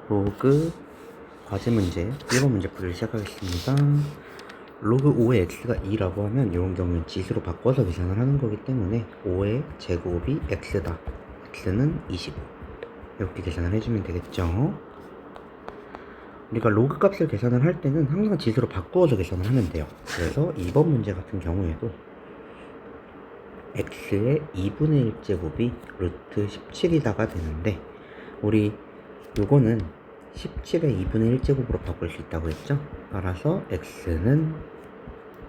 로그 과제 문제 1번 문제 풀이를 시작하겠습니다. 로그 5의 x가 2라고 하면 이런 경우는 지수로 바꿔서 계산을 하는 거기 때문에 5의 제곱이 x다. x는 25 이렇게 계산을 해주면 되겠죠. 우리가 로그 값을 계산을 할 때는 항상 지수로 바꾸어서 계산을 하면 돼요. 그래서 2번 문제 같은 경우에도 x의 2분의 1제곱이 루트 17이다가 되는데 우리 요거는 17의 2분의 1제곱으로 바꿀 수 있다고 했죠? 따라서 x는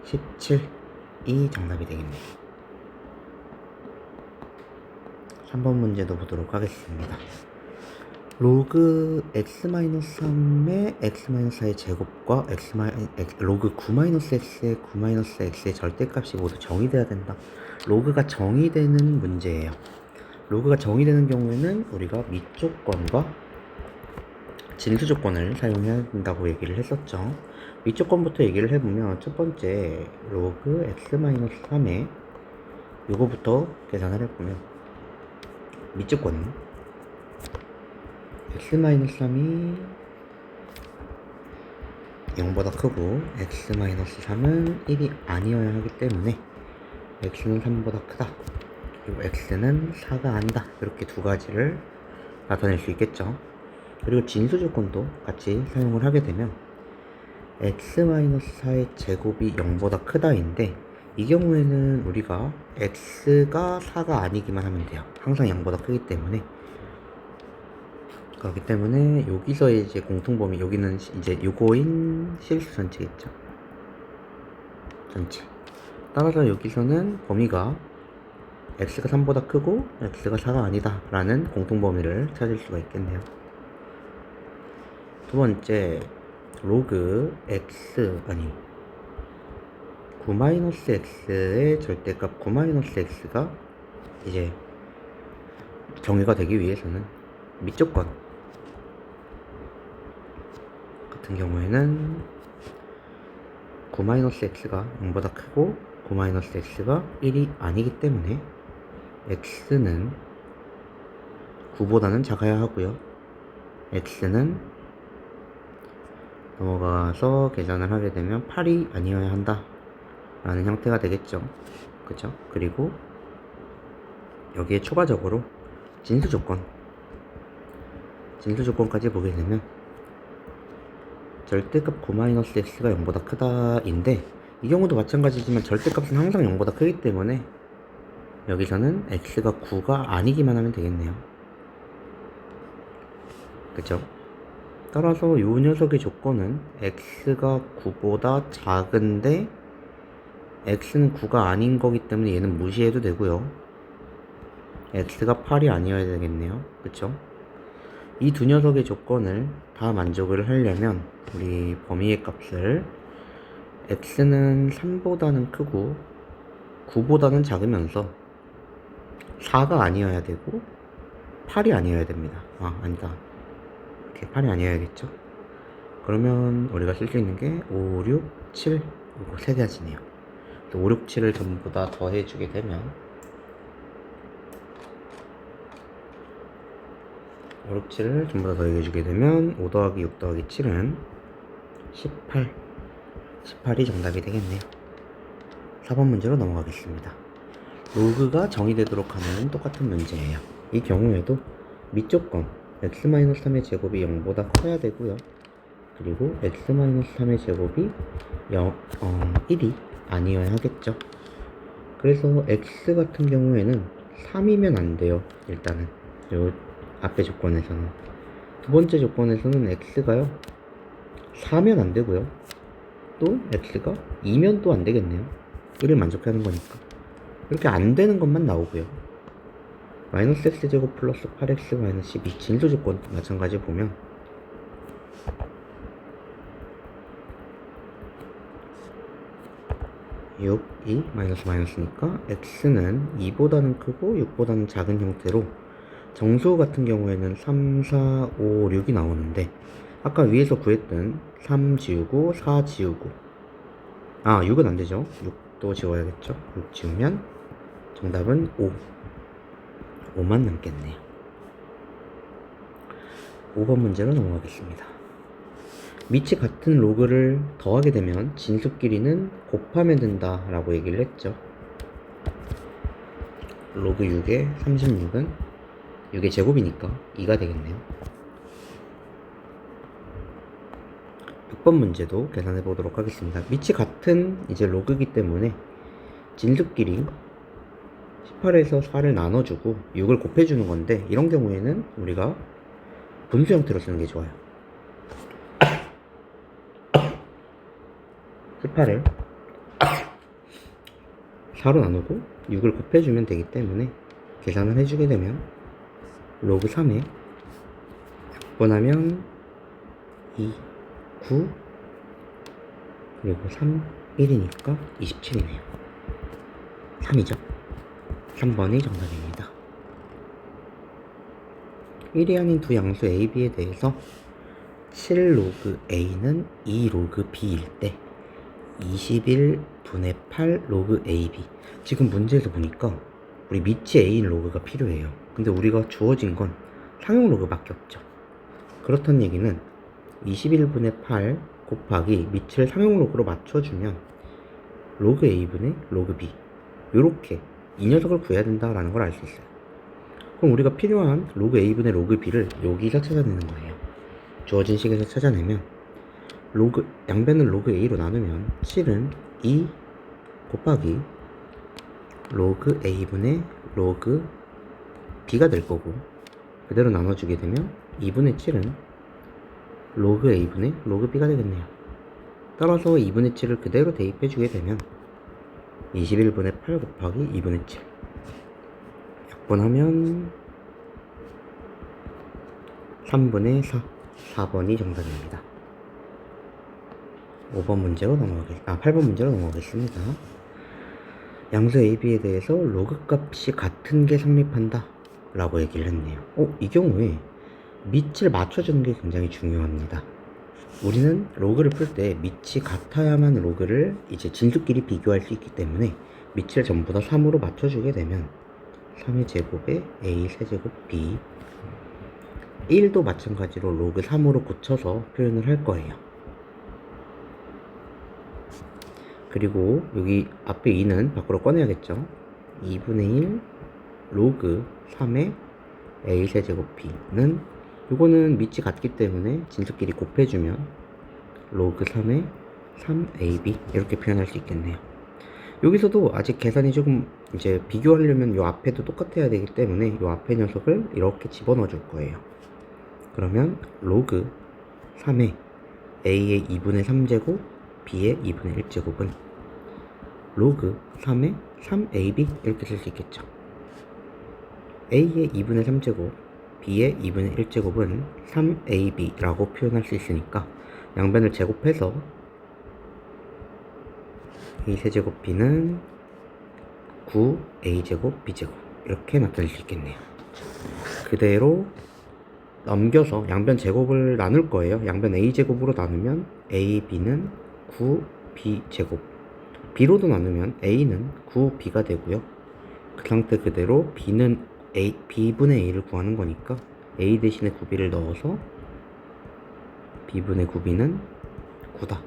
17이 정답이 되겠네요. 3번 문제도 보도록 하겠습니다. 로그 x-3의 x-4의 제곱과 로그 9-x의 9-x의 절대값이 모두 정의돼야 된다. 로그가 정의되는 문제예요. 로그가 정의되는 경우에는 우리가 밑조건과 진수조건을 사용해야 된다고 얘기를 했었죠. 밑조건부터 얘기를 해보면 첫 번째 로그 x-3의 요거부터 계산을 해보면 밑조건은 x-3이 0보다 크고 x-3은 1이 아니어야 하기 때문에 x는 3보다 크다. 그리고 x는 4가 아니다. 이렇게 두 가지를 나타낼 수 있겠죠. 그리고 진수 조건도 같이 사용을 하게 되면 x-4의 제곱이 0보다 크다인데 이 경우에는 우리가 x가 4가 아니기만 하면 돼요. 항상 0보다 크기 때문에. 그렇기 때문에 여기서의 이제 공통범위, 여기는 이제 요거인 실수 전체겠죠. 전체. 따라서 여기서는 범위가 x가 3보다 크고 x가 4가 아니다 라는 공통범위를 찾을 수가 있겠네요. 두 번째 로그 9-x의 절대값 9-x가 이제 정의가 되기 위해서는 밑조건 같은 경우에는 9-x가 0보다 크고 9-x가 1이 아니기 때문에 x는 9보다는 작아야 하고요. x는 넘어가서 계산을 하게 되면 8이 아니어야 한다 라는 형태가 되겠죠. 그쵸? 그리고 여기에 추가적으로 진수조건까지 보게 되면 절대값 9-x가 0보다 크다인데 이 경우도 마찬가지지만 절대값은 항상 0보다 크기 때문에 여기서는 x가 9가 아니기만 하면 되겠네요. 그쵸? 따라서 이 녀석의 조건은 x가 9보다 작은데 x는 9가 아닌 거기 때문에 얘는 무시해도 되고요. x가 8이 아니어야 되겠네요. 그쵸? 이 두 녀석의 조건을 다 만족을 하려면 우리 범위의 값을 x는 3보다는 크고 9보다는 작으면서 4가 아니어야 되고 8이 아니어야 됩니다. 아니다. 이렇게 8이 아니어야겠죠? 그러면 우리가 쓸 수 있는 게 5, 6, 7 이거 세 가지네요. 5, 6, 7을 전부 다 더해주게 되면 5, 6, 7을 전부 다 더해주게 되면 5 더하기 6 더하기 7은 18이 정답이 되겠네요. 4번 문제로 넘어가겠습니다. 로그가 정의되도록 하는 똑같은 문제예요. 이 경우에도 밑조건 x-3의 제곱이 0보다 커야 되고요. 그리고 x-3의 제곱이 1이 아니어야 하겠죠. 그래서 x 같은 경우에는 3이면 안 돼요. 일단은 요 앞에 조건에서는. 두 번째 조건에서는 x가요 4면 안 되고요. 또 x가 2면 또 안 되겠네요. 1을 만족하는 거니까. 이렇게 안 되는 것만 나오고요. 마이너스 x제곱 플러스 8x 마이너스 12 진수 조건 마찬가지 보면 6, 2, 마이너스니까 x는 2보다는 크고 6보다는 작은 형태로 정수 같은 경우에는 3, 4, 5, 6이 나오는데 아까 위에서 구했던 3 지우고 4 지우고 6은 안되죠. 6도 지워야겠죠. 6 지우면 정답은 5만 남겠네요. 5번 문제로 넘어가겠습니다. 밑이 같은 로그를 더하게 되면 진수끼리는 곱하면 된다 라고 얘기를 했죠. 로그 6에 36은 6의 제곱이니까 2가 되겠네요. 6번 문제도 계산해 보도록 하겠습니다. 밑이 같은 이제 로그이기 때문에 진수끼리 18에서 4를 나눠주고 6을 곱해주는 건데, 이런 경우에는 우리가 분수 형태로 쓰는 게 좋아요. 18을 4로 나누고 6을 곱해주면 되기 때문에 계산을 해주게 되면 로그 3에 6번하면 2, 9 그리고 3, 1이니까 27이네요. 3이죠. 3번이 정답입니다. 1이 아닌 두 양수 A, B에 대해서 7 로그 A는 2 로그 B일 때 21분의 8 로그 AB. 지금 문제에서 보니까 우리 밑이 A인 로그가 필요해요. 근데 우리가 주어진 건 상용 로그밖에 없죠. 그렇다는 얘기는 21분의 8 곱하기 밑을 상용 로그로 맞춰주면 로그 A분의 로그 B, 요렇게 이 녀석을 구해야 된다라는 걸 알 수 있어요. 그럼 우리가 필요한 로그 A분의 로그 B를 여기서 찾아내는 거예요. 주어진 식에서 찾아내면 양변을 로그 A로 나누면 7은 2 곱하기 로그 A분의 로그 B가 될 거고, 그대로 나눠주게 되면 2분의 7은 로그 A분의 로그 B가 되겠네요. 따라서 2분의 7을 그대로 대입해주게 되면 21분의 8 곱하기 2분의 7 약분하면 3분의 4 4번이 정답입니다. 8번 문제로 넘어가겠습니다. 양수 AB에 대해서 로그 값이 같은 게 성립한다 라고 얘기를 했네요. 이 경우에 밑을 맞춰주는 게 굉장히 중요합니다. 우리는 로그를 풀 때 밑이 같아야만 로그를 이제 진수끼리 비교할 수 있기 때문에 밑을 전부 다 3으로 맞춰주게 되면 3의 제곱에 A 세제곱 B 1도 마찬가지로 로그 3으로 고쳐서 표현을 할 거예요. 그리고 여기 앞에 2는 밖으로 꺼내야겠죠. 2분의 1 로그 3의 A 세제곱 B는 요거는 밑이 같기 때문에 진수끼리 곱해주면 로그 3의 3AB 이렇게 표현할 수 있겠네요. 여기서도 아직 계산이 조금 이제 비교하려면 요 앞에도 똑같아야 되기 때문에 요 앞에 녀석을 이렇게 집어넣어 줄 거예요. 그러면 로그 3의 A의 2분의 3제곱 B의 2분의 1제곱은 로그 3의 3AB 이렇게 쓸 수 있겠죠. A의 2분의 3제곱 B의 2분의 1제곱은 3AB라고 표현할 수 있으니까 양변을 제곱해서 A 세제곱 B는 9A제곱 B제곱 이렇게 나타낼 수 있겠네요. 그대로 넘겨서 양변 제곱을 나눌 거예요. 양변 A제곱으로 나누면 AB는 9B제곱, B로도 나누면 A는 9B가 되고요. 그 상태 그대로 B는 B분의 A를 구하는 거니까 A 대신에 9B를 넣어서 B분의 9B는 9다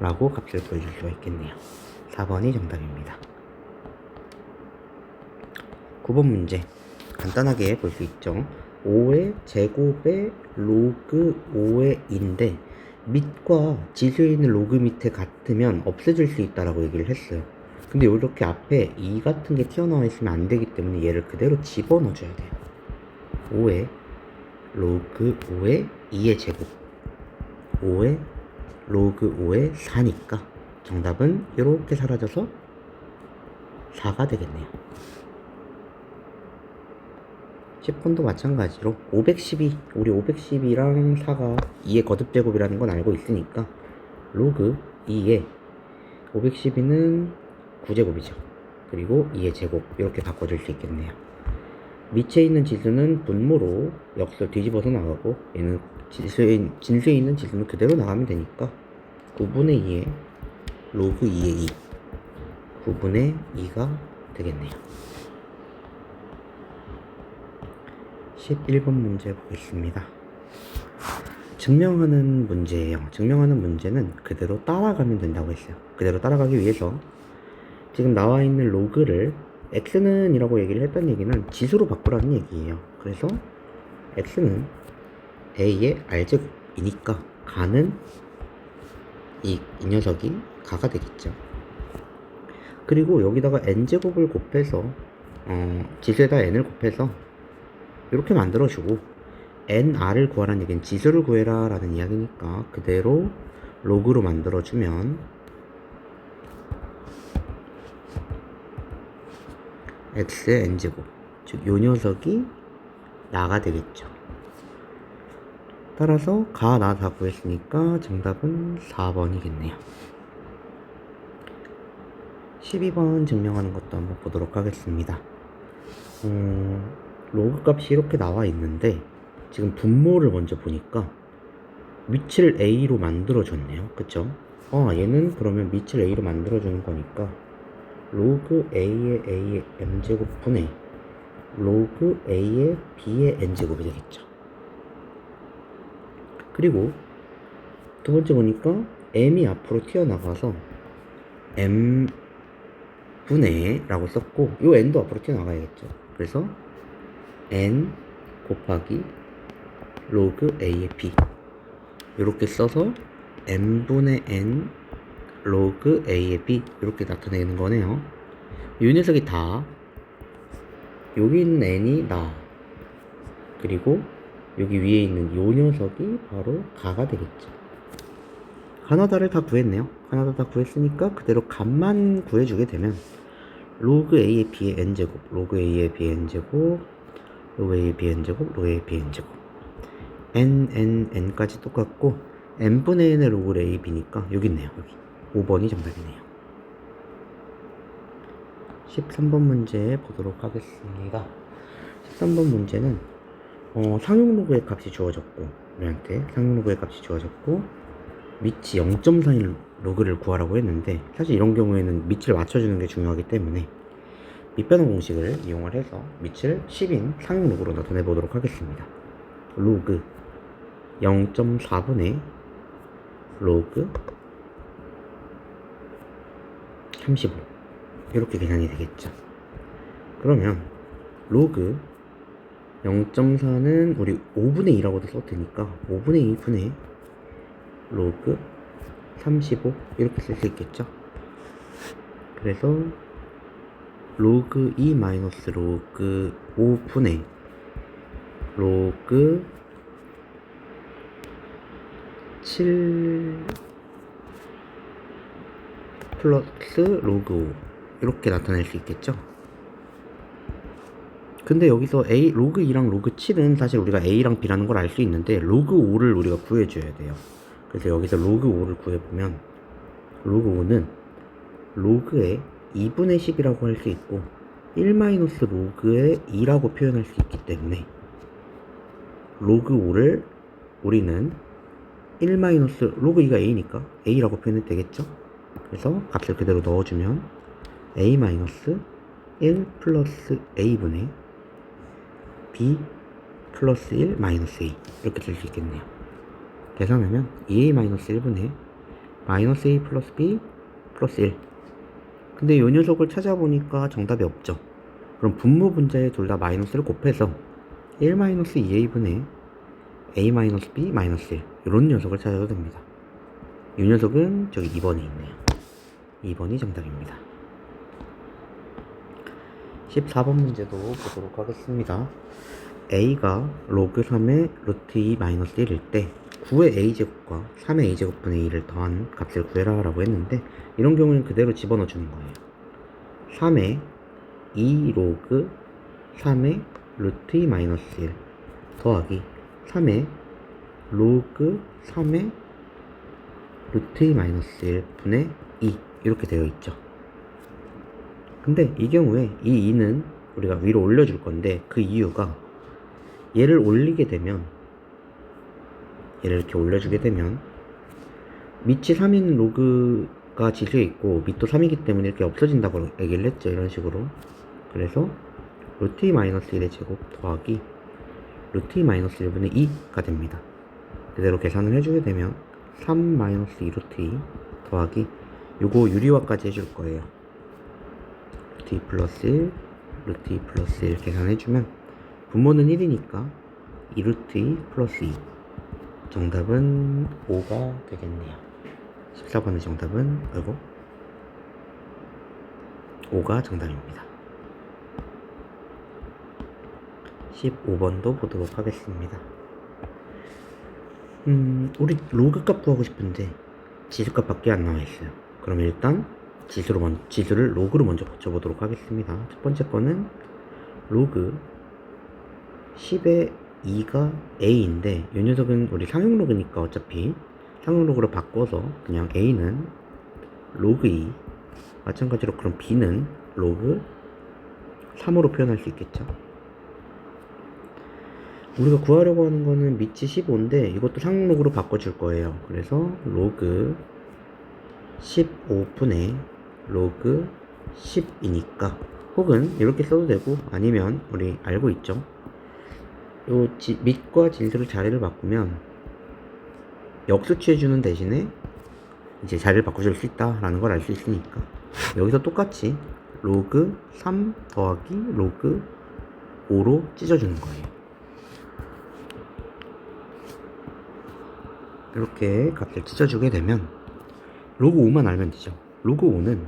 라고 값을 구해줄 수가 있겠네요. 4번이 정답입니다. 9번 문제 간단하게 볼 수 있죠. 5의 제곱의 로그 5의 인데 밑과 지수에 있는 로그 밑에 같으면 없애질 수 있다라고 얘기를 했어요. 근데 이렇게 앞에 2 같은 게 튀어나와 있으면 안 되기 때문에 얘를 그대로 집어넣어 줘야 돼요. 5의 로그 5의 2의 제곱 5의 로그 5의 4니까 정답은 이렇게 사라져서 4가 되겠네요. 10번도 마찬가지로 512, 우리 512랑 4가 2의 거듭제곱이라는 건 알고 있으니까 로그 2의 512는 9제곱이죠. 그리고 2의 제곱 이렇게 바꿔줄 수 있겠네요. 밑에 있는 지수는 분모로 역수 뒤집어서 나가고 얘는 진수에 있는 지수는 그대로 나가면 되니까 9분의 2의 로그 2의 2 9분의 2가 되겠네요. 11번 문제 보겠습니다. 증명하는 문제예요. 증명하는 문제는 그대로 따라가면 된다고 했어요. 그대로 따라가기 위해서 지금 나와 있는 로그를 x는 이라고 얘기를 했던 얘기는 지수로 바꾸라는 얘기예요. 그래서 x는 a의 r제곱이니까 가는 이 녀석이 가가 되겠죠. 그리고 여기다가 n제곱을 곱해서 지수에다 n을 곱해서 이렇게 만들어주고 nr을 구하라는 얘기는 지수를 구해라 라는 이야기니까 그대로 로그로 만들어주면 x의 n제곱, 즉 요 녀석이 나가 되겠죠. 따라서 가, 나 다 구했으니까 정답은 4번이겠네요. 12번 증명하는 것도 한번 보도록 하겠습니다. 로그 값이 이렇게 나와 있는데 지금 분모를 먼저 보니까 밑을 a로 만들어줬네요. 그쵸? 얘는 그러면 밑을 a로 만들어주는 거니까 로그 a의 m제곱 분의 로그 a의 b의 n제곱이 되겠죠. 그리고 두 번째 보니까 m이 앞으로 튀어나가서 m 분의 라고 썼고 요 n도 앞으로 튀어나가야겠죠. 그래서 n 곱하기 로그 a의 b 이렇게 써서 n분의 n 로그 a의 b 이렇게 나타내는 거네요. 이 녀석이 다 여기 있는 n이 나 그리고 여기 위에 있는 요 녀석이 바로 가가 되겠죠. 가나다를 다 구했네요. 가나다 다 구했으니까 그대로 값만 구해주게 되면 로그 a의 b의 n제곱 로그 a의 b의 n제곱 로그 a의 b의 n제곱 로그 a의 b의 n제곱 n까지 똑같고 n분의 n의 로그 a b니까 여기 있네요. 여기 5번이 정답이네요. 13번 문제 보도록 하겠습니다. 13번 문제는 상용 로그의 값이 주어졌고 우리한테 상용 로그의 값이 주어졌고 밑이 0.4인 로그를 구하라고 했는데 사실 이런 경우에는 밑을 맞춰주는 게 중요하기 때문에 밑변환 공식을 이용을 해서 밑을 10인 상용 로그로 나타내 보도록 하겠습니다. 로그 0.4분의 로그 35 이렇게 계산이 되겠죠. 그러면 로그 0.4는 우리 5분의 2라고도 썼으니까 5분의 2분의 로그 35 이렇게 쓸 수 있겠죠. 그래서 로그 2 마이너스 로그 5분의 로그 7 플러스 로그 5 이렇게 나타낼 수 있겠죠. 근데 여기서 로그 2랑 로그 7은 사실 우리가 a랑 b라는 걸 알 수 있는데 로그 5를 우리가 구해줘야 돼요. 그래서 여기서 로그 5를 구해보면 로그 5는 로그의 2분의 10이라고 할 수 있고 1 마이너스 로그의 2라고 표현할 수 있기 때문에 로그 5를 우리는 1 마이너스 로그 2가 a니까 a라고 표현해도 되겠죠. 그래서 값을 그대로 넣어주면 a 마이너스 1 플러스 a분의 b 플러스 1 마이너스 a 이렇게 쓸 수 있겠네요. 계산하면 2a 마이너스 1분의 마이너스 a 플러스 b 플러스 1. 근데 이 녀석을 찾아보니까 정답이 없죠. 그럼 분모 분자에 둘 다 마이너스를 곱해서 1 마이너스 2a분의 a 마이너스 b 마이너스 1 이런 녀석을 찾아도 됩니다. 이 녀석은 저기 2번에 있네요. 2번이 정답입니다. 14번 문제도 보도록 하겠습니다. a가 로그 3의 루트 2 마이너스 1일 때 9의 a제곱과 3의 a제곱분의 2를 더한 값을 구해라 라고 했는데 이런 경우는 그대로 집어넣어 주는 거예요. 3의 2 로그 3의 루트 2 마이너스 1 더하기 3의 로그 3의 루트 2 마이너스 1 분의 2 이렇게 되어 있죠. 근데 이 경우에 이 2는 우리가 위로 올려줄 건데 그 이유가 얘를 올리게 되면 얘를 이렇게 올려주게 되면 밑이 3인 로그가 지수에 있고 밑도 3이기 때문에 이렇게 없어진다고 얘기를 했죠. 이런 식으로. 그래서 루트 2 마이너스 1의 제곱 더하기 루트 2 마이너스 1분의 2가 됩니다. 그대로 계산을 해주게 되면 3 마이너스 2 루트 2 더하기 요거 유리화까지 해줄 거예요. 루트 2 플러스 1 루트 2 플러스 1 계산해주면 분모는 1이니까 2 루트 2 플러스 2 정답은 5가 되겠네요. 14번의 정답은 5가 정답입니다. 15번도 보도록 하겠습니다. 우리 로그 값 구하고 싶은데 지수값 밖에 안 나와 있어요. 그럼 일단 지수를 로그로 먼저 고쳐보도록 하겠습니다. 첫 번째 거는 로그 10의 2가 a인데 이 녀석은 우리 상용 로그니까 어차피 상용 로그로 바꿔서 그냥 a는 로그 2 마찬가지로 그럼 b는 로그 3으로 표현할 수 있겠죠. 우리가 구하려고 하는 거는 밑이 15인데 이것도 상용 로그로 바꿔줄 거예요. 그래서 로그 15분의 로그 10이니까 혹은 이렇게 써도 되고 아니면 우리 알고 있죠. 요 밑과 진수를 자리를 바꾸면 역수취해주는 대신에 이제 자리를 바꿔줄 수 있다라는 걸 알 수 있으니까 여기서 똑같이 로그 3 더하기 로그 5로 찢어주는 거예요. 이렇게 값을 찢어주게 되면 로그 5만 알면 되죠. 로그 5는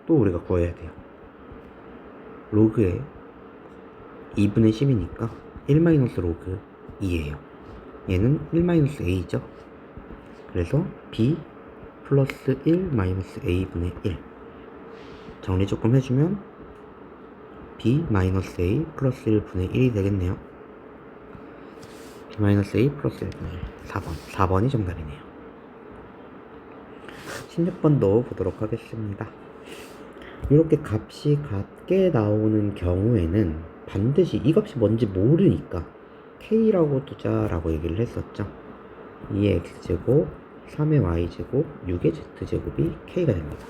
또 우리가 구해야 돼요. 로그에 2분의 10이니까 1-로그 2예요. 얘는 1-a죠. 그래서 b 플러스 1-a분의 1 정리 조금 해주면 b-a 플러스 1분의 1이 되겠네요. b-a 플러스 1분의 1 4번이 정답이네요. 16번도 보도록 하겠습니다. 이렇게 값이 같게 나오는 경우에는 반드시 이 값이 뭔지 모르니까 k라고 두자라고 얘기를 했었죠. 2의 x제곱 3의 y제곱 6의 z제곱이 k가 됩니다.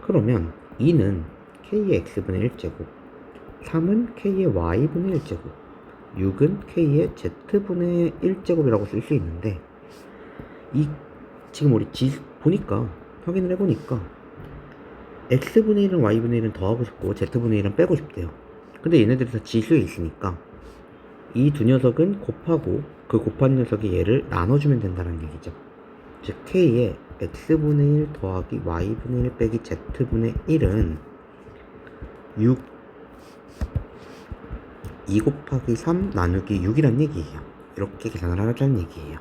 그러면 2는 k의 x분의 1제곱 3은 k의 y분의 1제곱 6은 k의 z분의 1제곱이라고 쓸 수 있는데 지금 우리 보니까 확인을 해보니까 x분의 1은 y분의 1은 더하고 싶고 z분의 1은 빼고 싶대요. 근데 얘네들이 다 지수에 있으니까 이 두 녀석은 곱하고 그 곱한 녀석이 얘를 나눠주면 된다는 얘기죠. 즉 k의 x분의 1 더하기 y분의 1 빼기 z분의 1은 6 2 곱하기 3 나누기 6이란 얘기예요. 이렇게 계산을 하자는 얘기예요.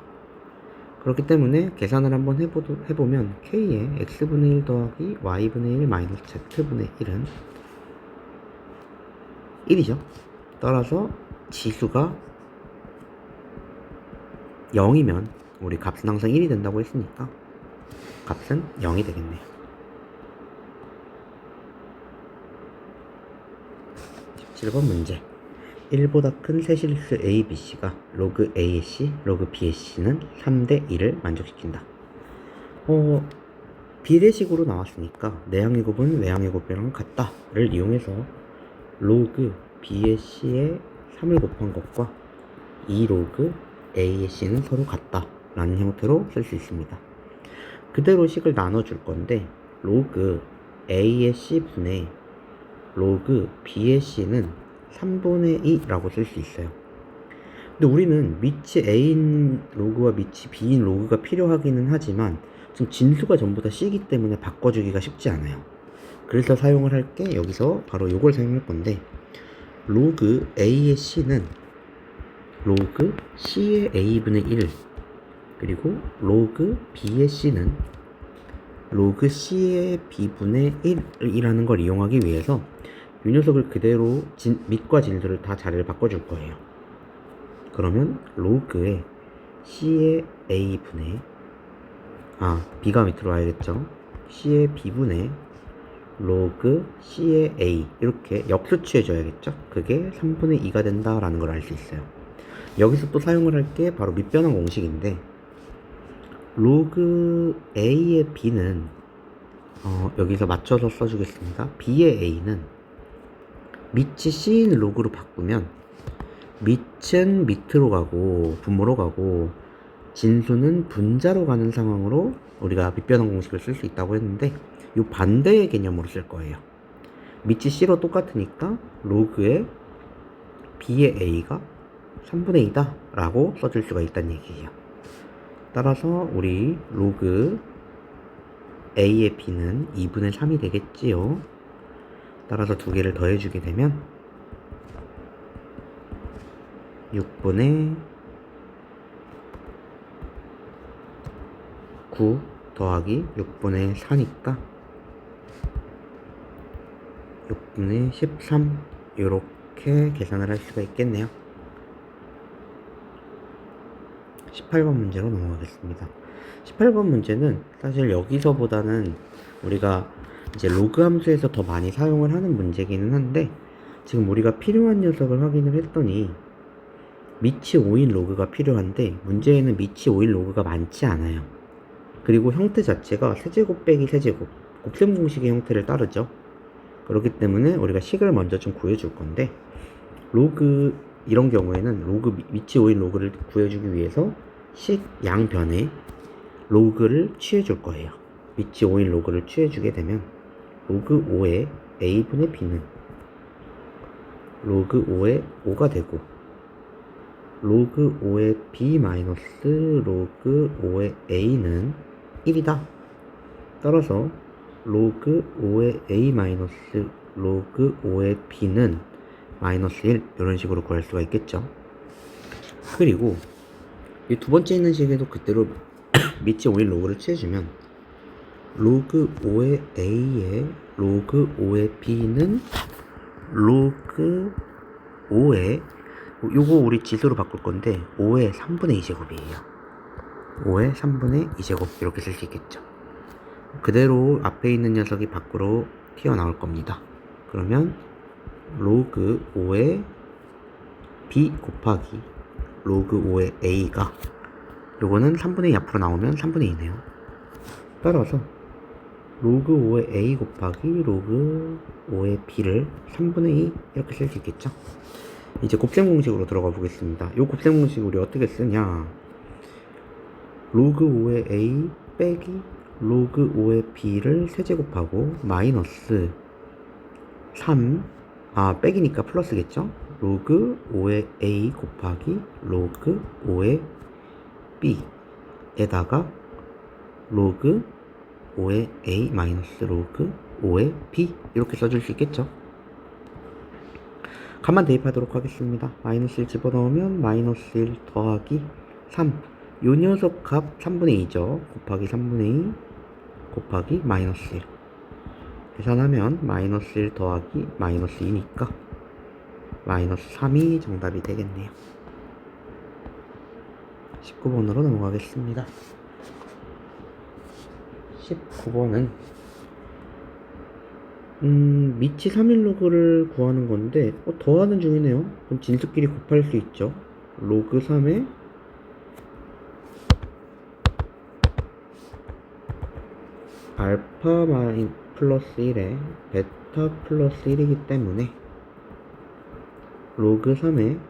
그렇기 때문에 계산을 한번 해보면 k의 x분의 1 더하기 y분의 1 마이너스 z분의 1은 1이죠. 따라서 지수가 0이면 우리 값은 항상 1이 된다고 했으니까 값은 0이 되겠네요. 17번 문제 1보다 큰 세실수 A, B, C가 로그 A의 C, 로그 B의 C는 3대 2를 만족시킨다. 비례식으로 나왔으니까 내항의 곱은 외항의 곱이랑 같다를 이용해서 로그 B의 C에 3을 곱한 것과 2로그 A의 C는 서로 같다 라는 형태로 쓸 수 있습니다. 그대로 식을 나눠줄 건데 로그 A의 C분의 로그 B의 C는 3분의 2라고 쓸 수 있어요. 근데 우리는 밑이 A인 로그와 밑이 B인 로그가 필요하기는 하지만 지금 진수가 전부 다 C이기 때문에 바꿔주기가 쉽지 않아요. 그래서 사용을 할 게 여기서 바로 이걸 사용할 건데 로그 A의 C는 로그 C의 A분의 1 그리고 로그 B의 C는 로그 C의 B분의 1이라는 걸 이용하기 위해서 이 녀석을 그대로 밑과 진수를 다 자리를 바꿔줄 거예요. 그러면 로그의 C의 A분의 B가 밑으로 와야겠죠. C의 B분의 로그 C의 A 이렇게 역수취해줘야겠죠. 그게 3분의 2가 된다라는 걸 알 수 있어요. 여기서 또 사용을 할 게 바로 밑변환 공식인데 로그 A의 B는 여기서 맞춰서 써주겠습니다. B의 A는 밑이 C인 로그로 바꾸면 밑은 밑으로 가고 분모로 가고 진수는 분자로 가는 상황으로 우리가 밑변환 공식을 쓸 수 있다고 했는데 이 반대의 개념으로 쓸 거예요. 밑이 C로 똑같으니까 로그의 B의 A가 3분의 2다 라고 써줄 수가 있다는 얘기예요. 따라서 우리 로그 A의 B는 2분의 3이 되겠지요. 따라서 두 개를 더해주게 되면 6분의 9 더하기 6분의 4니까 6분의 13 이렇게 계산을 할 수가 있겠네요. 18번 문제로 넘어가겠습니다. 18번 문제는 사실 여기서보다는 우리가 이제 로그 함수에서 더 많이 사용을 하는 문제기는 한데 지금 우리가 필요한 녀석을 확인을 했더니 밑이 5인 로그가 필요한데 문제에는 밑이 5인 로그가 많지 않아요. 그리고 형태 자체가 세제곱 빼기 세제곱 곱셈 공식의 형태를 따르죠. 그렇기 때문에 우리가 식을 먼저 좀 구해줄 건데 로그 이런 경우에는 로그 밑이 5인 로그를 구해주기 위해서 식 양변에 로그를 취해줄 거예요. 밑이 5인 로그를 취해주게 되면 로그 5의 a분의 b는 로그 5의 5가 되고 로그 5의 b 마이너스 로그 5의 a는 1이다. 따라서 로그 5의 a 마이너스 로그 5의 b는 마이너스 1 이런 식으로 구할 수가 있겠죠. 그리고 이 두 번째 있는 식에도 그대로 밑이 5인 로그를 취해주면 로그 5의 a의 로그 5의 b는 로그 5의 요거 우리 지수로 바꿀 건데 5의 3분의 2제곱이에요. 5의 3분의 2제곱 이렇게 쓸 수 있겠죠. 그대로 앞에 있는 녀석이 밖으로 튀어나올 겁니다. 그러면 로그 5의 b 곱하기 로그 5의 a가 요거는 3분의 2 앞으로 나오면 3분의 2네요. 따라서 로그 5의 a 곱하기 로그 5의 b를 3분의 2 이렇게 쓸 수 있겠죠. 이제 곱셈 공식으로 들어가 보겠습니다. 이 곱셈 공식 우리 어떻게 쓰냐, 로그 5의 a 빼기 로그 5의 b를 세제곱하고 마이너스 3 빼기니까 플러스겠죠. 로그 5의 a 곱하기 로그 5의 b에다가 로그 5의 a 마이너스 로그 5의 b 이렇게 써줄 수 있겠죠. 값만 대입하도록 하겠습니다. 마이너스 1 집어넣으면 마이너스 1 더하기 3 요 녀석 값 3분의 2죠. 곱하기 3분의 2 곱하기 마이너스 1 계산하면 마이너스 1 더하기 마이너스 2니까 마이너스 3이 정답이 되겠네요. 19번으로 넘어가겠습니다. 19번은 밑이 3인 로그를 구하는 건데 더하는 중이네요. 그럼 진수끼리 곱할 수 있죠. 로그 3에 알파 플러스 1에 베타 플러스 1이기 때문에 로그 3에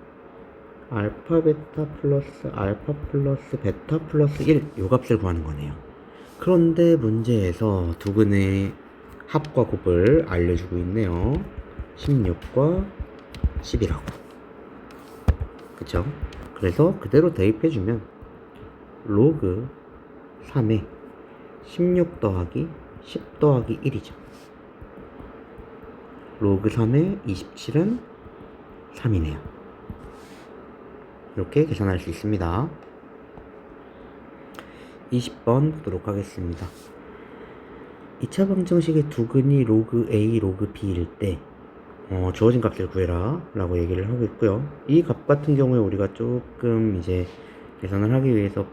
알파 베타 플러스 알파 플러스 베타 플러스 1 요 값을 구하는 거네요. 그런데 문제에서 두 근의 합과 곱을 알려주고 있네요. 16과 10이라고. 그쵸? 그래서 그대로 대입해주면 로그 3에 16 더하기 10 더하기 1이죠. 로그 3에 27은 3이네요. 이렇게 계산할 수 있습니다. 20번 보도록 하겠습니다. 2차 방정식의 두 근이 로그 A, 로그 B일 때 주어진 값을 구해라 라고 얘기를 하고 있고요. 이 값 같은 경우에 우리가 조금 이제 계산을 하기 위해서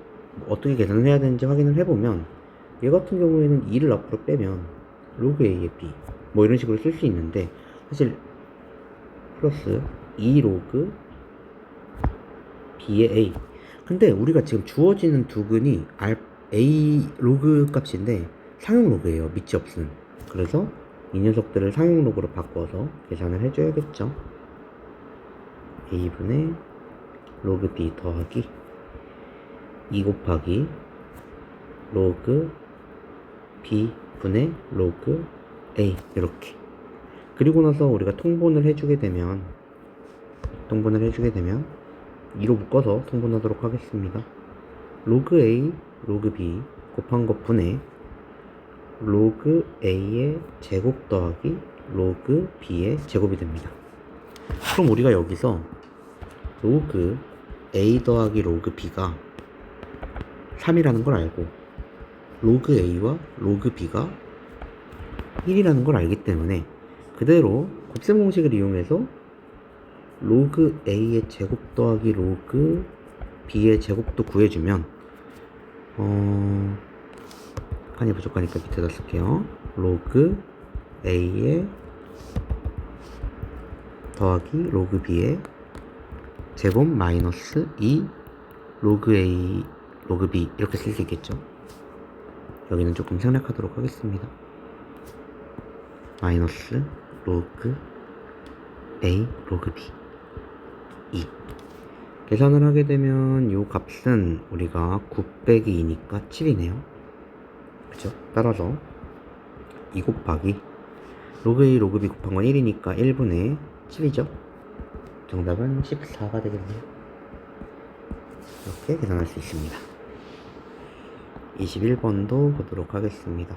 어떻게 계산을 해야 되는지 확인을 해보면 얘 같은 경우에는 2를 앞으로 빼면 로그 A의 B 뭐 이런 식으로 쓸 수 있는데 사실 플러스 2 로그 B의 A 근데 우리가 지금 주어지는 두 근이 A 로그 값인데 상용 로그예요. 밑이 없음. 그래서 이 녀석들을 상용 로그로 바꿔서 계산을 해줘야겠죠. A분의 로그 b 더하기 2 곱하기 로그 b 분의 로그 a 이렇게. 그리고 나서 우리가 통분을 해주게 되면 2로 묶어서 통분하도록 하겠습니다. 로그 a 로그 b 곱한 것 분의 로그 a의 제곱 더하기 로그 b의 제곱이 됩니다. 그럼 우리가 여기서 로그 a 더하기 로그 b가 3이라는 걸 알고 로그 a와 로그 b가 1이라는 걸 알기 때문에 그대로 곱셈 공식을 이용해서 로그 a의 제곱 더하기 로그 b의 제곱도 구해주면 칸이 부족하니까 밑에다 쓸게요. 로그 a의 더하기 로그 b의 제곱 마이너스 2 로그 a 로그 b 이렇게 쓸 수 있겠죠. 여기는 조금 생략하도록 하겠습니다. 마이너스 로그 a 로그 b 2. 계산을 하게 되면 이 값은 우리가 9 빼기 2니까 7이네요. 그쵸? 따라서 2 곱하기 로그 a 로그 b 곱한 건 1이니까 1분의 7이죠. 정답은 14가 되겠네요. 이렇게 계산할 수 있습니다. 21번도 보도록 하겠습니다.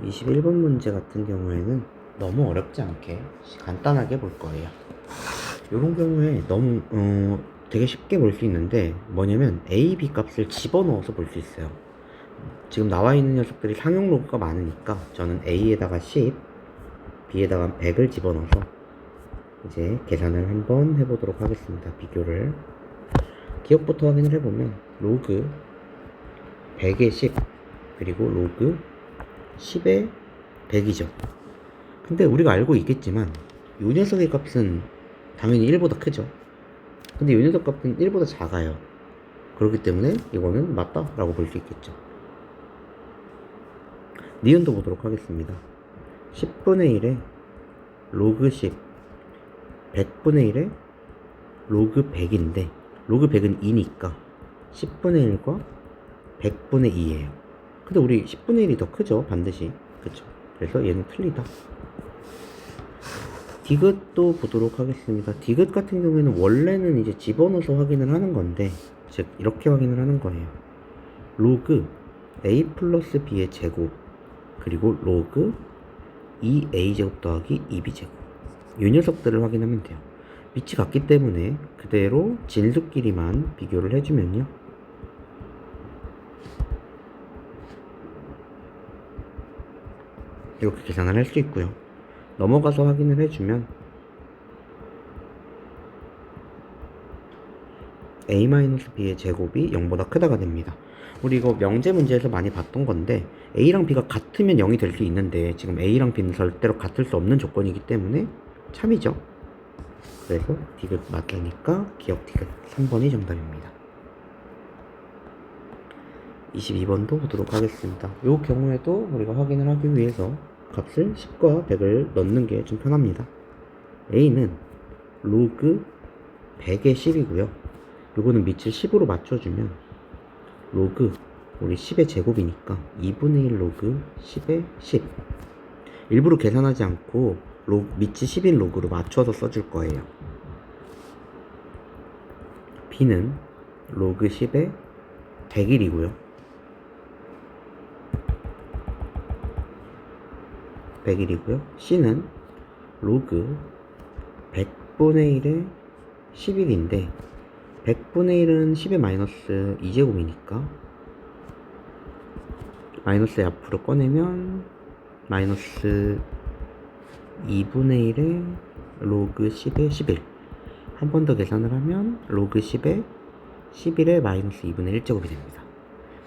21번 문제 같은 경우에는 너무 어렵지 않게 간단하게 볼 거예요. 이런 경우에 너무 되게 쉽게 볼 수 있는데 뭐냐면 a, b 값을 집어넣어서 볼 수 있어요. 지금 나와 있는 녀석들이 상용 로그가 많으니까 저는 a에다가 10, b에다가 100을 집어넣어서 이제 계산을 한번 해보도록 하겠습니다. 비교를. 기억부터 확인을 해보면 로그 100에 10 그리고 로그 10에 100이죠. 근데 우리가 알고 있겠지만 이 녀석의 값은 당연히 1보다 크죠. 근데 이 녀석 값은 1보다 작아요. 그렇기 때문에 이거는 맞다 라고 볼 수 있겠죠. 니은도 보도록 하겠습니다. 10분의 1에 로그 10 100분의 1에 로그 100인데 로그 100은 2니까 10분의 1과 100분의 2예요. 근데 우리 10분의 1이 더 크죠, 반드시. 그쵸? 그래서 얘는 틀리다. 디귿도 보도록 하겠습니다. 디귿 같은 경우에는 원래는 이제 집어넣어서 확인을 하는 건데, 즉 이렇게 확인을 하는 거예요. 로그 a 플러스 b의 제곱 그리고 로그 2a 제곱 더하기 2b 제곱 이 녀석들을 확인하면 돼요. 밑이 같기 때문에 그대로 진수끼리만 비교를 해주면요, 이렇게 계산을 할 수 있고요. 넘어가서 확인을 해주면 a-b의 제곱이 0보다 크다가 됩니다. 우리 이거 명제 문제에서 많이 봤던 건데 a랑 b가 같으면 0이 될 수 있는데 지금 a랑 b는 절대로 같을 수 없는 조건이기 때문에 참이죠. 그래서 디귿 맞으니까 기억 디귿 3번이 정답입니다. 22번도 보도록 하겠습니다. 이 경우에도 우리가 확인을 하기 위해서 값을 10과 100을 넣는 게 좀 편합니다. a는 로그 100의 10이고요. 요거는 밑을 10으로 맞춰주면 로그 우리 10의 제곱이니까 2분의 1 로그 10의 10. 일부러 계산하지 않고 밑이 10인 로그로 맞춰서 써줄 거예요. b는 로그 10의 100일이고요. 100일이고요. c는 로그 100분의 1의 11인데 100분의 1은 10의 마이너스 2제곱이니까 마이너스 앞으로 꺼내면 마이너스 2분의 1의 로그 10의 11. 한 번 더 계산을 하면 로그 10의 11의 마이너스 2분의 1제곱이 됩니다.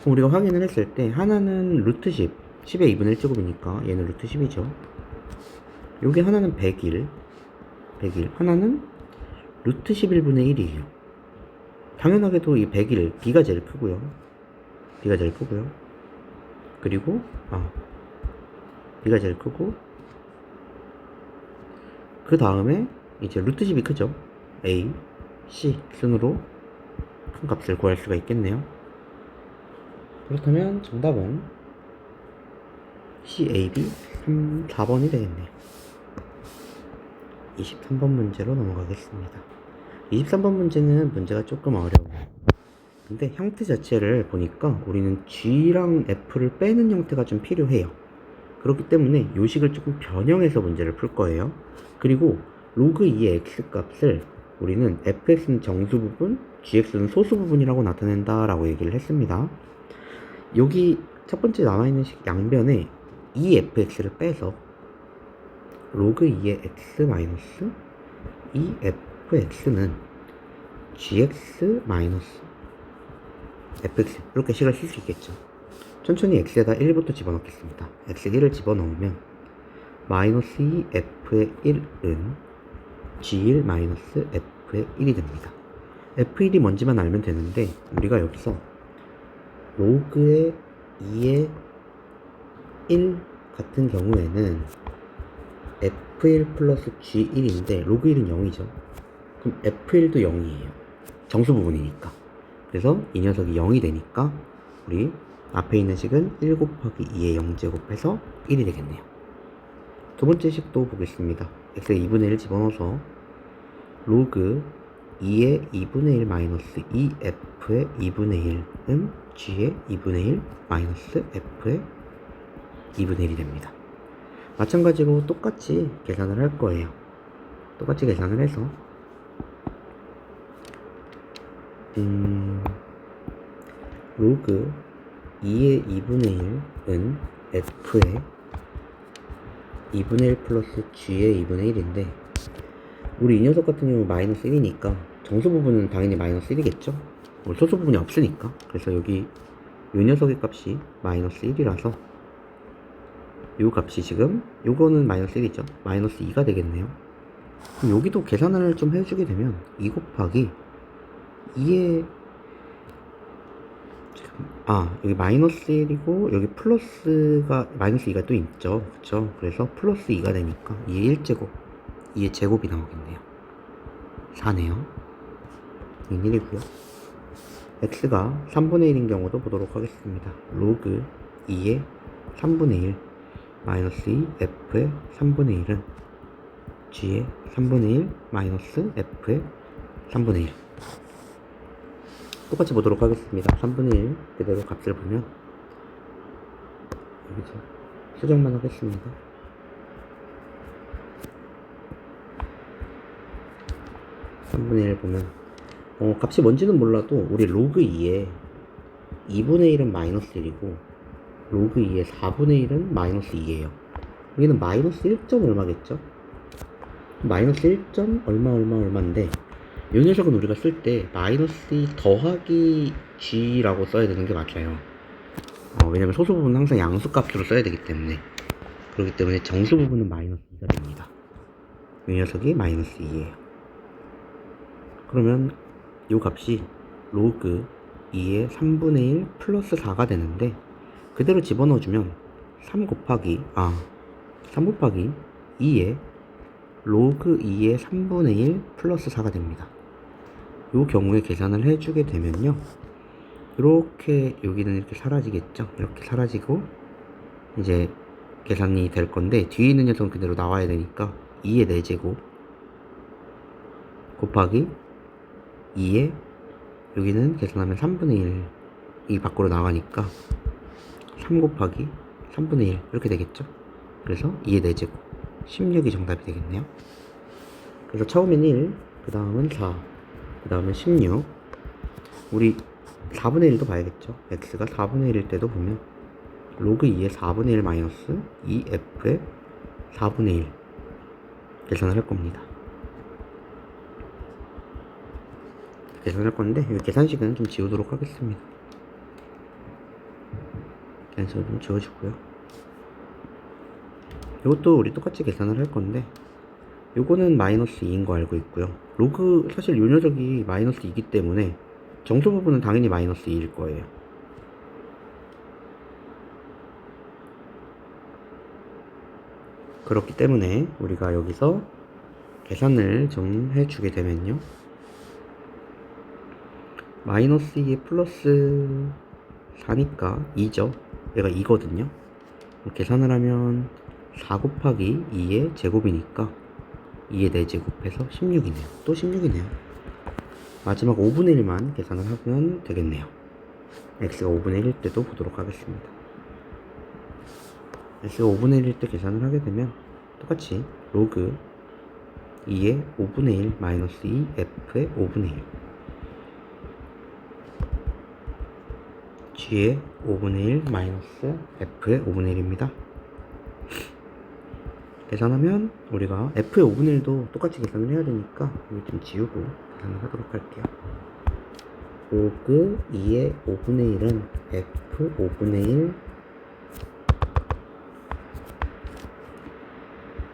그럼 우리가 확인을 했을 때 하나는 루트 10, 10의 2분의 1제곱이니까 얘는 루트 10이죠. 여기 하나는 100일, 하나는 루트 11분의 1이에요. 당연하게도 이 100일, b가 제일 크고요. 그리고 b가 제일 크고 그 다음에 이제 루트 10이 크죠. a, c 순으로 큰 값을 구할 수가 있겠네요. 그렇다면 정답은 CAB 4번이 되겠네요. 23번 문제로 넘어가겠습니다. 23번 문제는 문제가 조금 어려워요. 근데 형태 자체를 보니까 우리는 G랑 F를 빼는 형태가 좀 필요해요. 그렇기 때문에 요식을 조금 변형해서 문제를 풀 거예요. 그리고 로그 2의 x 값을 우리는 fx는 정수 부분, gx는 소수 부분이라고 나타낸다 라고 얘기를 했습니다. 여기 첫 번째 남아있는 식 양변에 2fx를 빼서 로그 2의 x 마이너스 2fx는 gx 마이너스 fx 이렇게 식을 쓸 수 있겠죠. 천천히 x에다 1부터 집어넣겠습니다. x 1을 집어넣으면 마이너스 2f의 1은 g1 마이너스 f의 1이 됩니다. f1이 뭔지만 알면 되는데 우리가 여기서 로그의 2의 1 같은 경우에는 f1 플러스 g1인데 로그 1은 0이죠. 그럼 f1도 0이에요. 정수 부분이니까. 그래서 이 녀석이 0이 되니까 우리 앞에 있는 식은 1 곱하기 2의 0제곱해서 1이 되겠네요. 두 번째 식도 보겠습니다. x의 2분의 1 집어넣어서 로그 2의 2분의 1 마이너스 2f의 2분의 1은 g의 2분의 1 마이너스 f의 2분의 1이 됩니다. 마찬가지로 똑같이 계산을 할 거예요. 똑같이 계산을 해서 로그 2의 2분의 1은 f의 2분의 1 플러스 g의 2분의 1인데 우리 이 녀석 같은 경우 마이너스 1이니까 정수 부분은 당연히 마이너스 1이겠죠? 소수 부분이 없으니까. 그래서 여기 이 녀석의 값이 마이너스 1이라서 이 값이 지금 요거는 마이너스 1이죠. 마이너스 2가 되겠네요. 그럼 여기도 계산을 좀 해주게 되면 2 곱하기 2의 여기 마이너스 1이고 여기 플러스가 마이너스 2가 또 있죠. 그쵸? 그래서 플러스 2가 되니까 2의 1제곱 2의 제곱이 나오겠네요. 4네요. 1이고요. x가 3분의 1인 경우도 보도록 하겠습니다. 로그 2의 3분의 1 마이너스 2 f의 3분의 1은 g의 3분의 1 마이너스 f의 3분의 1 똑같이 보도록 하겠습니다. 3분의 1 그대로 값을 보면 여기서 수정만 하겠습니다. 3분의 1 보면 값이 뭔지는 몰라도 우리 로그 2에 2분의 1은 마이너스 1이고 로그 2의 4분의 1은 마이너스 2예요. 여기는 마이너스 1점 얼마겠죠? 마이너스 1점 얼마인데 이 녀석은 우리가 쓸 때 마이너스 2 더하기 g라고 써야 되는 게 맞아요. 왜냐면 소수 부분은 항상 양수 값으로 써야 되기 때문에. 그렇기 때문에 정수 부분은 마이너스 2가 됩니다. 이 녀석이 마이너스 2예요. 그러면 이 값이 로그 2의 3분의 1 플러스 4가 되는데 그대로 집어넣어주면 3 곱하기 2에 로그 2의 3분의 1 플러스 4가 됩니다. 이 경우에 계산을 해주게 되면요. 이렇게 여기는 이렇게 사라지겠죠. 이렇게 사라지고 이제 계산이 될 건데 뒤에 있는 녀석은 그대로 나와야 되니까 2의 4제곱 곱하기 2에 여기는 계산하면 3분의 1이 밖으로 나가니까 3 곱하기 3분의 1 이렇게 되겠죠. 그래서 2의 4제곱 16이 정답이 되겠네요. 그래서 처음엔 1, 그 다음은 4, 그 다음은 16. 우리 4분의 1도 봐야겠죠. x가 4분의 1일 때도 보면 로그 2의 4분의 1 마이너스 2f의 4분의 1 계산을 할 겁니다. 계산할 건데 이 계산식은 좀 지우도록 하겠습니다. 계산식을 좀 지워주고요. 이것도 우리 똑같이 계산을 할 건데 요거는 마이너스 2인 거 알고 있고요. 로그 사실 요 녀석이 마이너스 2이기 때문에 정수 부분은 당연히 마이너스 2일 거예요. 그렇기 때문에 우리가 여기서 계산을 좀 해주게 되면요. 마이너스 2에 플러스 4니까 2죠. 얘가 2거든요. 계산을 하면 4 곱하기 2의 제곱이니까 2의 4제곱해서 16이네요. 또 16이네요. 마지막 5분의 1만 계산을 하면 되겠네요. x가 5분의 1일 때도 보도록 하겠습니다. x가 5분의 1일 때 계산을 하게 되면 똑같이 로그 2의 5분의 1 마이너스 2 f의 5분의 1 g의 5분의 1 마이너스 f의 5분의 1입니다. 계산하면 우리가 f의 5분의 1도 똑같이 계산을 해야 되니까 이거 좀 지우고 계산을 하도록 할게요. 로그 2의 5분의 1은 f 5분의 1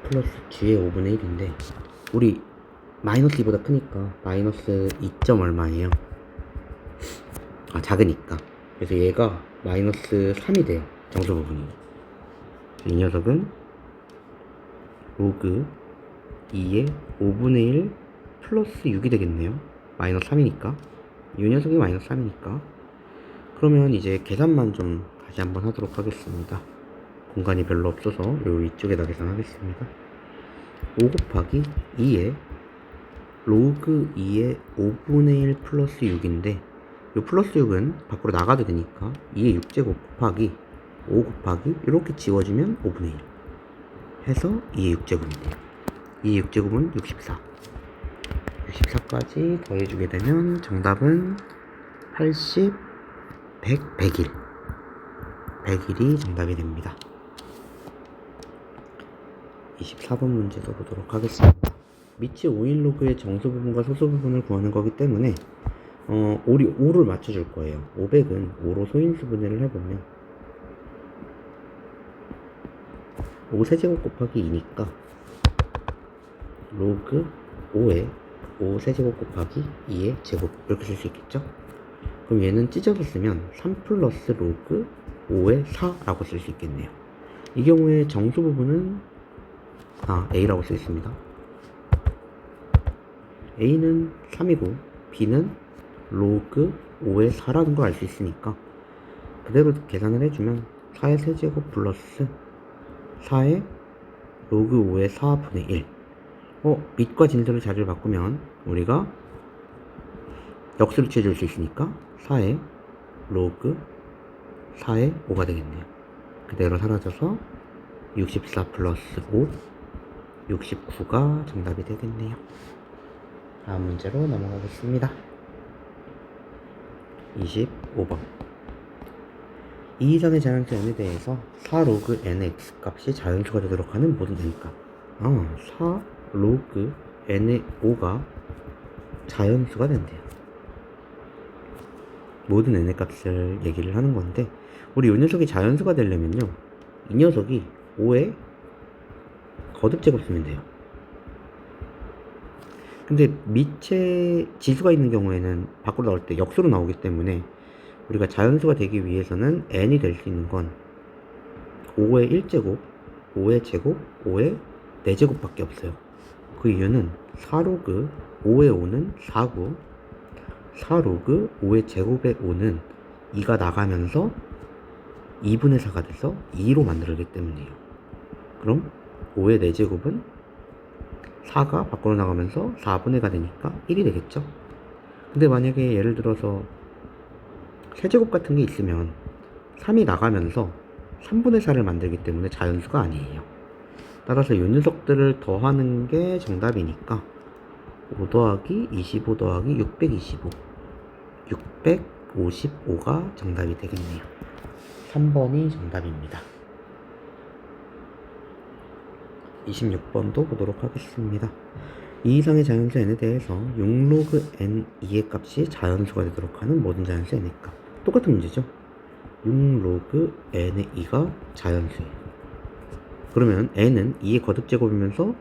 플러스 g의 5분의 1인데 우리 마이너스 2보다 크니까 마이너스 2점 얼마예요? 작으니까. 그래서 얘가 마이너스 3이 돼요. 정수 부분이. 이 녀석은 로그 2의 5분의 1 플러스 6이 되겠네요. 마이너스 3이니까. 이 녀석이 마이너스 3이니까. 그러면 이제 계산만 좀 다시 한번 하도록 하겠습니다. 공간이 별로 없어서 요 위쪽에다 계산하겠습니다. 5 곱하기 2에 로그 2의 5분의 1 플러스 6인데 요 플러스 6은 밖으로 나가도 되니까 2의 6제곱 곱하기 5 곱하기 이렇게 지워지면 5분의 1 해서 2의 6제곱이네요. 2의 6제곱은 64. 64까지 더해주게 되면 정답은 80, 100, 101. 101이 정답이 됩니다. 24번 문제도 보도록 하겠습니다. 밑이 5인 로그의 정수 부분과 소수 부분을 구하는 거기 때문에 5를 맞춰줄 거예요. 500은 5로 소인수 분해를 해보면 5 세제곱 곱하기 2니까 로그 5에 5 세제곱 곱하기 2의 제곱 이렇게 쓸 수 있겠죠? 그럼 얘는 찢어서 쓰면 3 플러스 로그 5의 4라고 쓸 수 있겠네요. 이 경우에 정수 부분은 A라고 쓰 있습니다. A는 3이고 B는 로그 5의 4라는 걸 알 수 있으니까 그대로 계산을 해주면 4의 세제곱 플러스 4의 로그 5의 4분의 1 밑과 진수를 자리를 바꾸면 우리가 역수를 취해줄 수 있으니까 4의 로그 4의 5가 되겠네요. 그대로 사라져서 64 플러스 5 69가 정답이 되겠네요. 다음 문제로 넘어가겠습니다. 25번 이 이상의 자연수 n에 대해서 4 로그 n의 x 값이 자연수가 되도록 하는 모든 n 값 4 로그 n의 5가 자연수가 된대요. 모든 n의 값을 얘기를 하는 건데 우리 이 녀석이 자연수가 되려면요 이 녀석이 5의 거듭제곱 쓰면 돼요. 근데 밑에 지수가 있는 경우에는 밖으로 나올 때 역수로 나오기 때문에 우리가 자연수가 되기 위해서는 n이 될 수 있는 건 5의 1제곱, 5의 제곱, 5의 4제곱 밖에 없어요. 그 이유는 4로그 5의 5는 4고 4로그 5의 제곱의 5는 2가 나가면서 2분의 4가 돼서 2로 만들어지기 때문이에요. 그럼 5의 4제곱은 4가 밖으로 나가면서 4분의 1가 되니까 1이 되겠죠. 근데 만약에 예를 들어서 세제곱 같은 게 있으면 3이 나가면서 3분의 4를 만들기 때문에 자연수가 아니에요. 따라서 이 녀석들을 더하는 게 정답이니까 5 더하기 25 더하기 625 655가 정답이 되겠네요. 3번이 정답입니다. 26번도 보도록 하겠습니다. 이 이상의 자연수 n에 대해서 6로그 n 2의 값이 자연수가 되도록 하는 모든 자연수 n의 값 똑같은 문제죠. 6로그 n의 2가 자연수예요. 그러면 n은 2의 거듭제곱이면서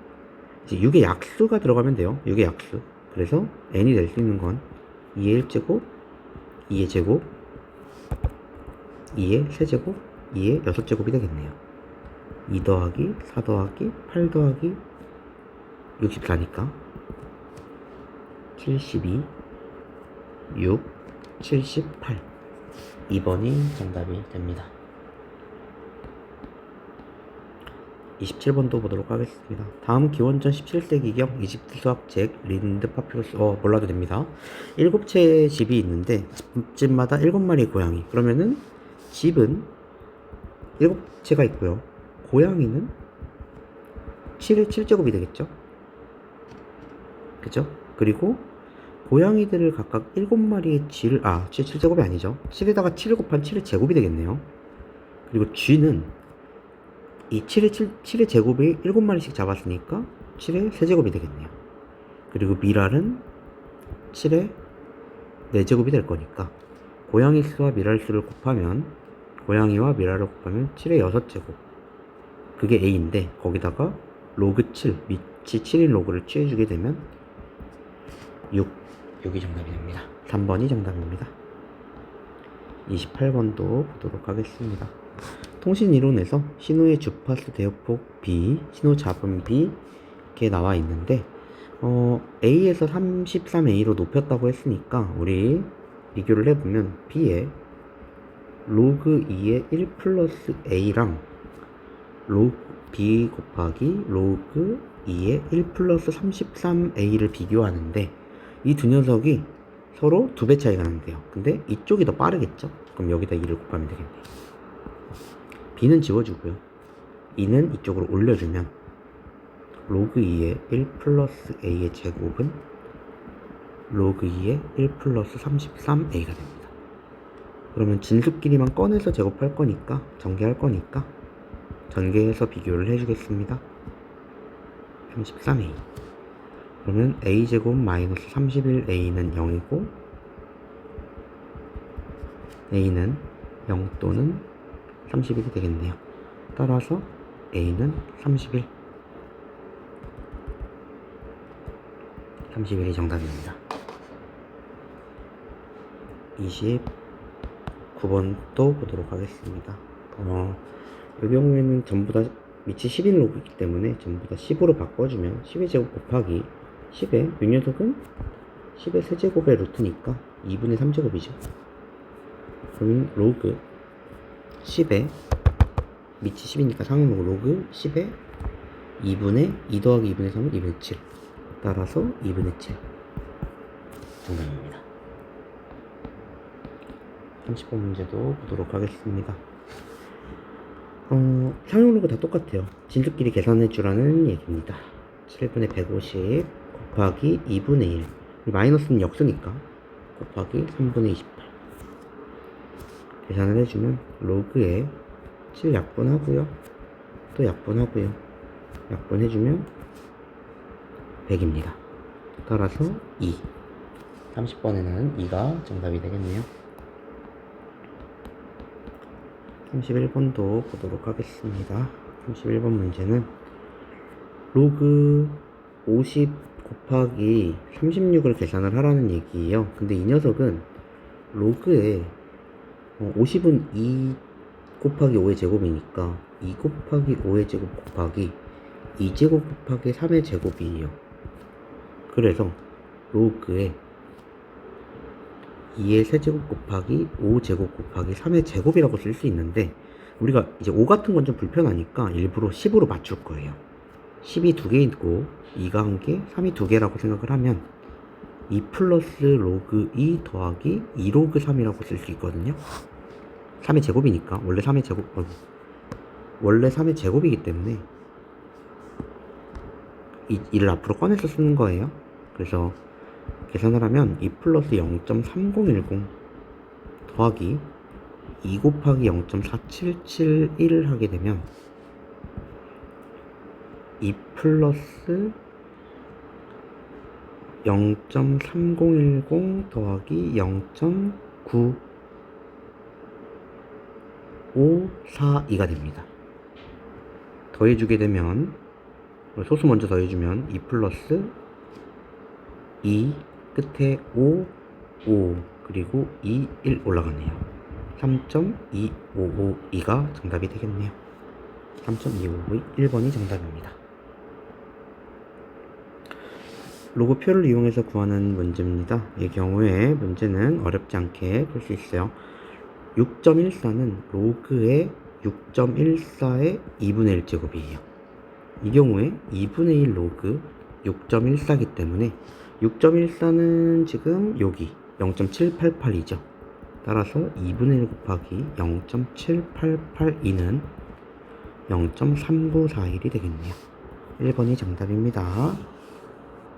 이제 6의 약수가 들어가면 돼요. 6의 약수. 그래서 n이 될 수 있는 건 2의 1제곱, 2의 제곱, 2의 세제곱, 2의 6제곱이 되겠네요. 2 더하기 4 더하기 8 더하기 64니까 72, 6, 78. 2번이 정답이 됩니다. 27번도 보도록 하겠습니다. 다음 기원전 17세기경 이집트 수학책 린드 파피루스 몰라도 됩니다. 7채의 집이 있는데 집마다 7마리의 고양이. 그러면은 집은 7채가 있고요. 고양이는 7의 7제곱이 되겠죠? 그죠? 그리고 고양이들을 각각 7마리의 7제곱이 아니죠. 7에다가 7을 곱한 7의 제곱이 되겠네요. 그리고 쥐는 이 7의 제곱이 7마리씩 잡았으니까 7의 세제곱이 되겠네요. 그리고 미랄은 7의 4제곱이 될 거니까 고양이 수와 미랄 수를 곱하면 고양이와 미랄을 곱하면 7의 6제곱, 그게 A인데 거기다가 로그 7, 밑이 7인 로그를 취해주게 되면 6이 정답이 됩니다. 3번이 정답입니다. 28번도 보도록 하겠습니다. 통신이론에서 신호의 주파수 대역폭 B, 신호 잡음 B 이렇게 나와 있는데 A에서 33A로 높였다고 했으니까 우리 비교를 해보면 B에 로그 2의 1 플러스 A랑 로그 B 곱하기 로그 2의 1 플러스 33A를 비교하는데 이 두 녀석이 서로 2배 차이가 난대요. 근데 이쪽이 더 빠르겠죠? 그럼 여기다 2를 곱하면 되겠네요. B는 지워주고요. 2는 이쪽으로 올려주면 로그 2의 1 플러스 A의 제곱은 로그 2의 1 플러스 33A가 됩니다. 그러면 진수끼리만 꺼내서 제곱할 거니까, 전개할 거니까 전개해서 비교를 해주겠습니다. 33A. 그러면 A제곱 마이너스 31A는 0이고 A는 0 또는 31이 되겠네요. 따라서 A는 31. 31이 정답입니다. 29번도 보도록 하겠습니다. 이 경우에는 전부 다 밑이 10인 로그이기 때문에 전부 다 10으로 바꿔주면 10의 제곱 곱하기 10의 이 녀석은 10의 세제곱의 루트니까 2분의 3제곱이죠. 그러면 로그 10의 밑이 10이니까 상은 로그 10의 2분의 2 더하기 2분의 3은 2분의 7. 따라서 2분의 7 정답입니다. 30번 문제도 보도록 하겠습니다. 사용 로그 다 똑같아요. 진수끼리 계산해 주라는 얘기입니다. 7분의 150 곱하기 2분의 1 마이너스는 역수니까 곱하기 3분의 28 계산을 해주면 로그에 7 약분하고요, 또 약분하고요, 약분해주면 100입니다. 따라서 2. 30번에는 2가 정답이 되겠네요. 31번도 보도록 하겠습니다. 31번 문제는 로그 50 곱하기 36을 계산을 하라는 얘기예요. 근데 이 녀석은 로그에 50은 2 곱하기 5의 제곱이니까 2 곱하기 5의 제곱 곱하기 2제곱 곱하기 3의 제곱이에요. 그래서 로그에 2의 세제곱 곱하기 5제곱 곱하기 3의 제곱이라고 쓸 수 있는데 우리가 이제 5 같은 건 좀 불편하니까 일부러 10으로 맞출 거예요. 10이 2개 있고 2가 1개, 3이 2개라고 생각을 하면 2 플러스 로그 2 더하기 2 로그 3이라고 쓸 수 있거든요. 3의 제곱이니까 원래 3의 제곱이기 때문에 이 2를 앞으로 꺼내서 쓰는 거예요. 그래서 계산을 하면 2 플러스 0.3010 더하기 2 곱하기 0.4771을 하게 되면 2 플러스 0.3010 더하기 0.9542가 됩니다. 더해주게 되면 소수 먼저 더해주면 2 플러스 2 끝에 5 그리고 2 1 올라가네요. 3.2552가 정답이 되겠네요. 3.2551번이 정답입니다. 로그표를 이용해서 구하는 문제입니다. 이 경우에 문제는 어렵지 않게 풀 수 있어요. 6.14는 로그의 6.14의 2분의 1제곱이에요. 이 경우에 2분의 1 로그 6.14이기 때문에 6.14는 지금 여기 0.788이죠. 따라서 2분의 1 곱하기 0.7882는 0.3941이 되겠네요. 1번이 정답입니다.